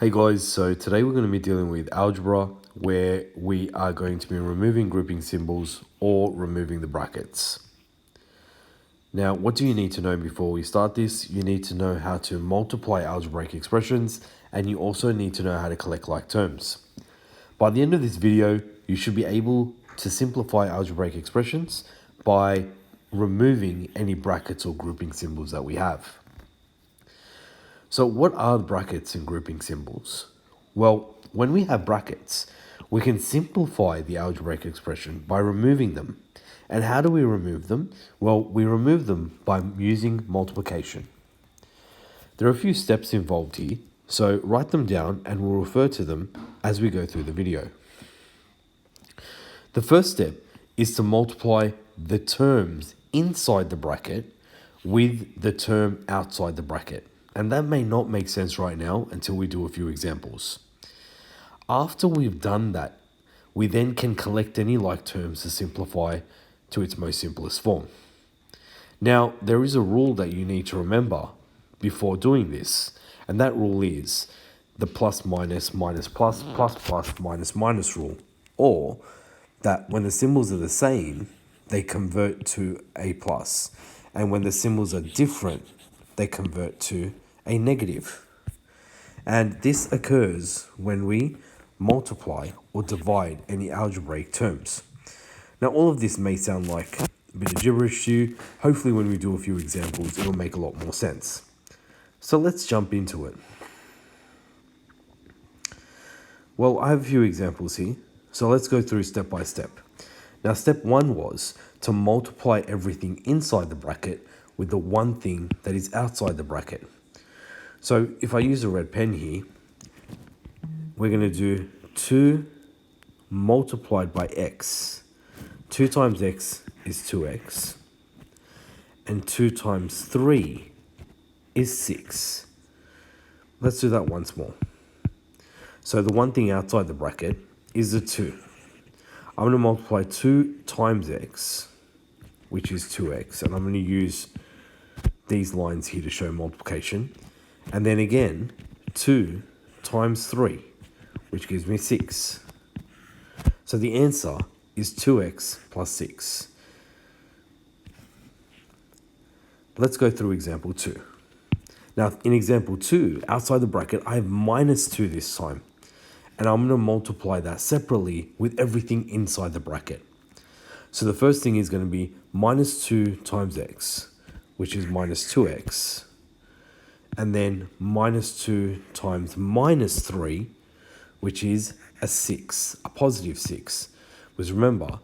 Hey guys, so today we're going to be dealing with algebra where we are going to be removing grouping symbols or removing the brackets. Now, what do you need to know before we start this? You need to know how to multiply algebraic expressions, and you also need to know how to collect like terms. By the end of this video, you should be able to simplify algebraic expressions by removing any brackets or grouping symbols that we have. So what are brackets and grouping symbols? Well, when we have brackets, we can simplify the algebraic expression by removing them. And how do we remove them? Well, we remove them by using multiplication. There are a few steps involved here, so write them down and we'll refer to them as we go through the video. The first step is to multiply the terms inside the bracket with the term outside the bracket. And that may not make sense right now until we do a few examples. After we've done that, we then can collect any like terms to simplify to its most simplest form. Now, there is a rule that you need to remember before doing this, and that rule is the plus minus minus plus plus plus minus minus rule, or that when the symbols are the same, they convert to a plus, and when the symbols are different, they convert to a negative. And this occurs when we multiply or divide any algebraic terms. Now, all of this may sound like a bit of gibberish to you. Hopefully, when we do a few examples, it'll make a lot more sense. So let's jump into it. Well, I have a few examples here. So let's go through step by step. Now, step one was to multiply everything inside the bracket with the one thing that is outside the bracket. So if I use a red pen here, we're going to do 2 multiplied by x. 2 times x is 2x. And 2 times 3 is 6. Let's do that once more. So the one thing outside the bracket is the 2. I'm going to multiply 2 times x, which is 2x. And I'm going to use these lines here to show multiplication. And then again, 2 times 3, which gives me 6. So the answer is 2x plus 6. Let's go through example 2. Now, in example 2, outside the bracket, I have minus 2 this time. And I'm going to multiply that separately with everything inside the bracket. So the first thing is going to be minus 2 times x, which is minus 2x. And then minus 2 times minus 3, which is a 6, a positive 6. Because remember,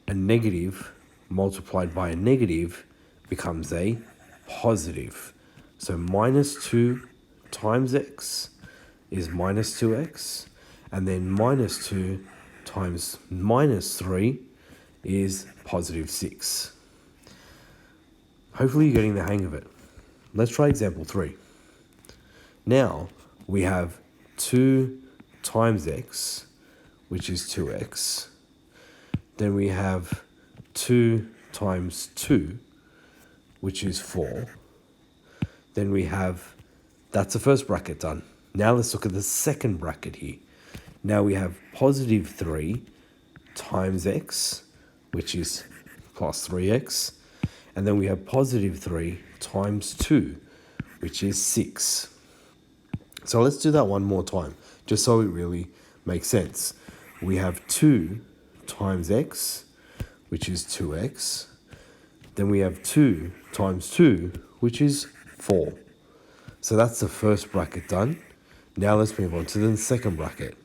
a negative multiplied by a negative becomes a positive. So minus 2 times x is minus 2x. And then minus 2 times minus 3 is positive 6. Hopefully you're getting the hang of it. Let's try example 3. Now we have 2 times x, which is 2x. Then we have 2 times 2, which is 4. Then we have, that's the first bracket done. Now let's look at the second bracket here. Now we have positive 3 times x, which is plus 3x. And then we have positive 3 times 2, which is 6. So let's do that one more time, just so it really makes sense. We have 2 times x, which is 2x. Then we have 2 times 2, which is 4. So that's the first bracket done. Now let's move on to the second bracket.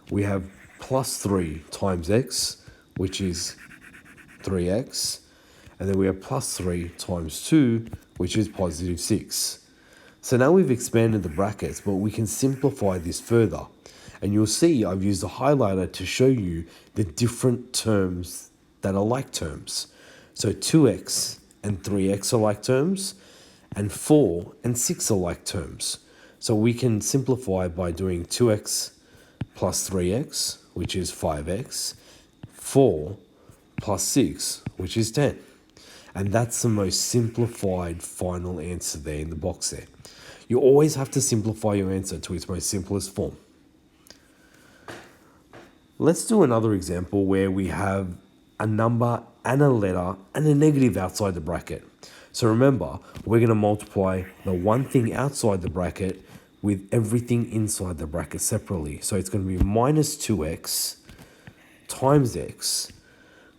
We have plus 3 times x, which is 3x. And then we have plus 3 times 2, which is positive 6. So now we've expanded the brackets, but we can simplify this further. And you'll see I've used a highlighter to show you the different terms that are like terms. So 2x and 3x are like terms, and 4 and 6 are like terms. So we can simplify by doing 2x plus 3x, which is 5x, 4 plus 6, which is 10. And that's the most simplified final answer there in the box there. You always have to simplify your answer to its most simplest form. Let's do another example where we have a number and a letter and a negative outside the bracket. So remember, we're going to multiply the one thing outside the bracket with everything inside the bracket separately. So it's going to be minus 2x times x,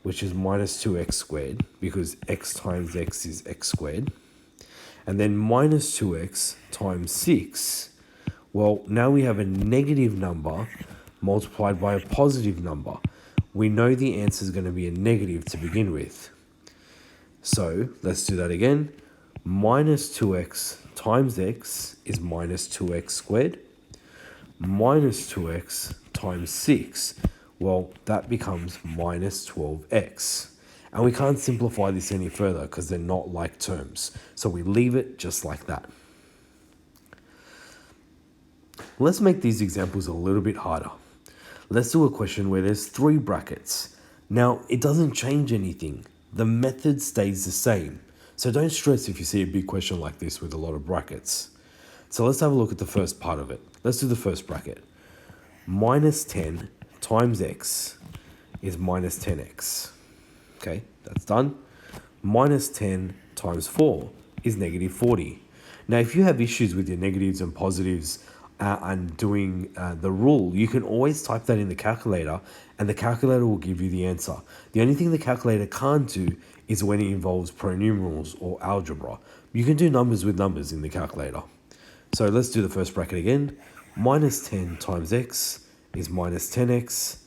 which is minus 2x squared, because x times x is x squared. And then minus 2x times 6. Well, now we have a negative number multiplied by a positive number. We know the answer is going to be a negative to begin with. So let's do that again. Minus 2x times x is minus 2x squared. Minus 2x times 6. Well, that becomes minus 12x. And we can't simplify this any further because they're not like terms. So we leave it just like that. Let's make these examples a little bit harder. Let's do a question where there's 3 brackets. Now, it doesn't change anything. The method stays the same. So don't stress if you see a big question like this with a lot of brackets. So let's have a look at the first part of it. Let's do the first bracket. Minus 10 times x is minus 10x. Okay, that's done. Minus 10 times 4 is negative 40. Now, if you have issues with your negatives and positives and doing the rule, you can always type that in the calculator and the calculator will give you the answer. The only thing the calculator can't do is when it involves pronumerals or algebra. You can do numbers with numbers in the calculator. So let's do the first bracket again. Minus 10 times x is minus 10x.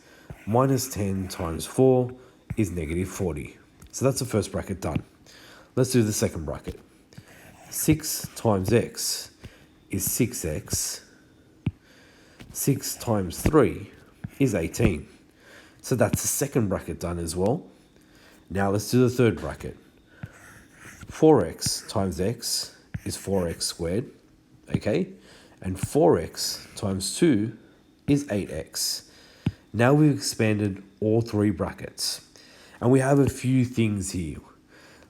Minus 10 times 4 is negative 40. So that's the first bracket done. Let's do the second bracket. 6 times x is 6x. 6 times 3 is 18. So that's the second bracket done as well. Now let's do the third bracket. 4x times x is 4x squared. Okay? And 4x times 2 is 8x. Now we've expanded all 3 brackets. And we have a few things here.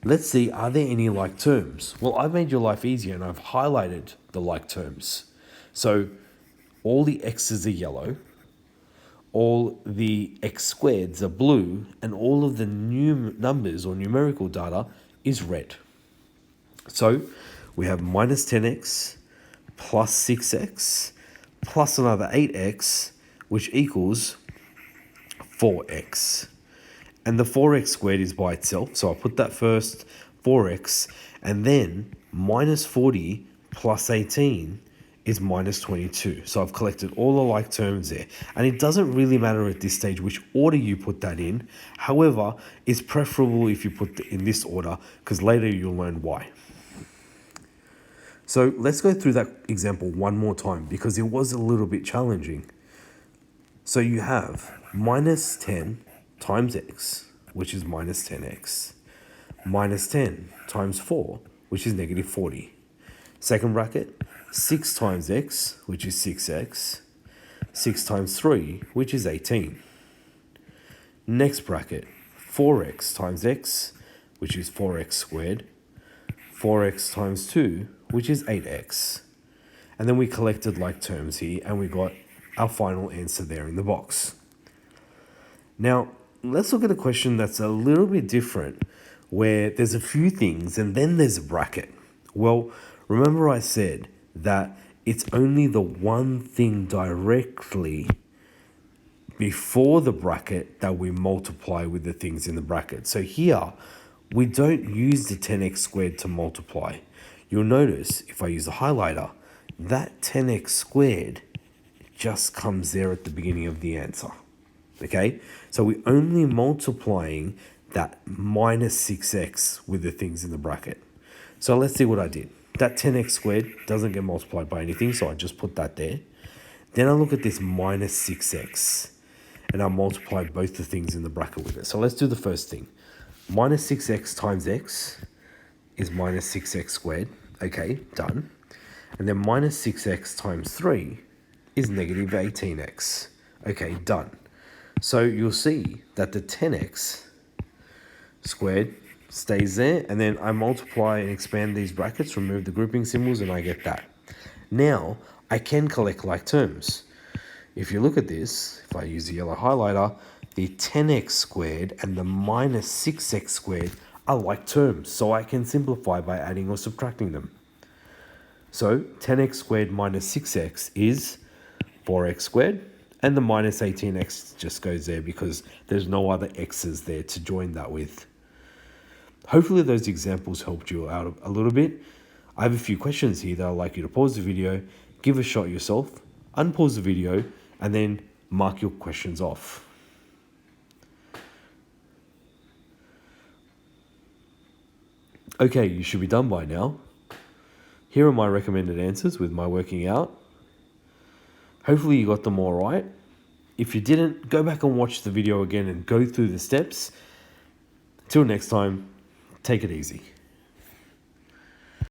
Let's see, are there any like terms? Well, I've made your life easier and I've highlighted the like terms. So all the x's are yellow, all the x squareds are blue, and all of the new numbers or numerical data is red. So we have minus 10x plus 6x plus another 8x, which equals 4x. And the 4x squared is by itself, so I'll put that first, 4x, and then minus 40 plus 18 is minus 22. So I've collected all the like terms there. And it doesn't really matter at this stage which order you put that in. However, it's preferable if you put it in this order because later you'll learn why. So let's go through that example one more time because it was a little bit challenging. So you have minus 10 times x, which is minus 10x. Minus 10 times 4, which is negative 40. Second bracket, 6 times x, which is 6x. 6 times 3, which is 18. Next bracket, 4x times x, which is 4x squared. 4x times 2, which is 8x. And then we collected like terms here, and we got our final answer there in the box. Now, let's look at a question that's a little bit different, where there's a few things, and then there's a bracket. Well, remember I said that it's only the one thing directly before the bracket that we multiply with the things in the bracket. So here, we don't use the 10x squared to multiply. You'll notice, if I use a highlighter, that 10x squared just comes there at the beginning of the answer. Okay? So we're only multiplying that minus 6x with the things in the bracket. So let's see what I did. That 10x squared doesn't get multiplied by anything, so I just put that there. Then I look at this minus 6x, and I multiply both the things in the bracket with it. So let's do the first thing. Minus 6x times x is minus 6x squared. Okay, done. And then minus 6x times 3 is negative 18x. Okay, done. So you'll see that the 10x squared stays there, and then I multiply and expand these brackets, remove the grouping symbols, and I get that. Now, I can collect like terms. If you look at this, if I use the yellow highlighter, the 10x squared and the minus 6x squared are like terms, so I can simplify by adding or subtracting them. So 10x squared minus 6x is 4x squared, and the minus 18x just goes there because there's no other x's there to join that with. Hopefully those examples helped you out a little bit. I have a few questions here that I'd like you to pause the video, give a shot yourself, unpause the video, and then mark your questions off. Okay, you should be done by now. Here are my recommended answers with my working out. Hopefully you got them all right. If you didn't, go back and watch the video again and go through the steps. Till next time, take it easy.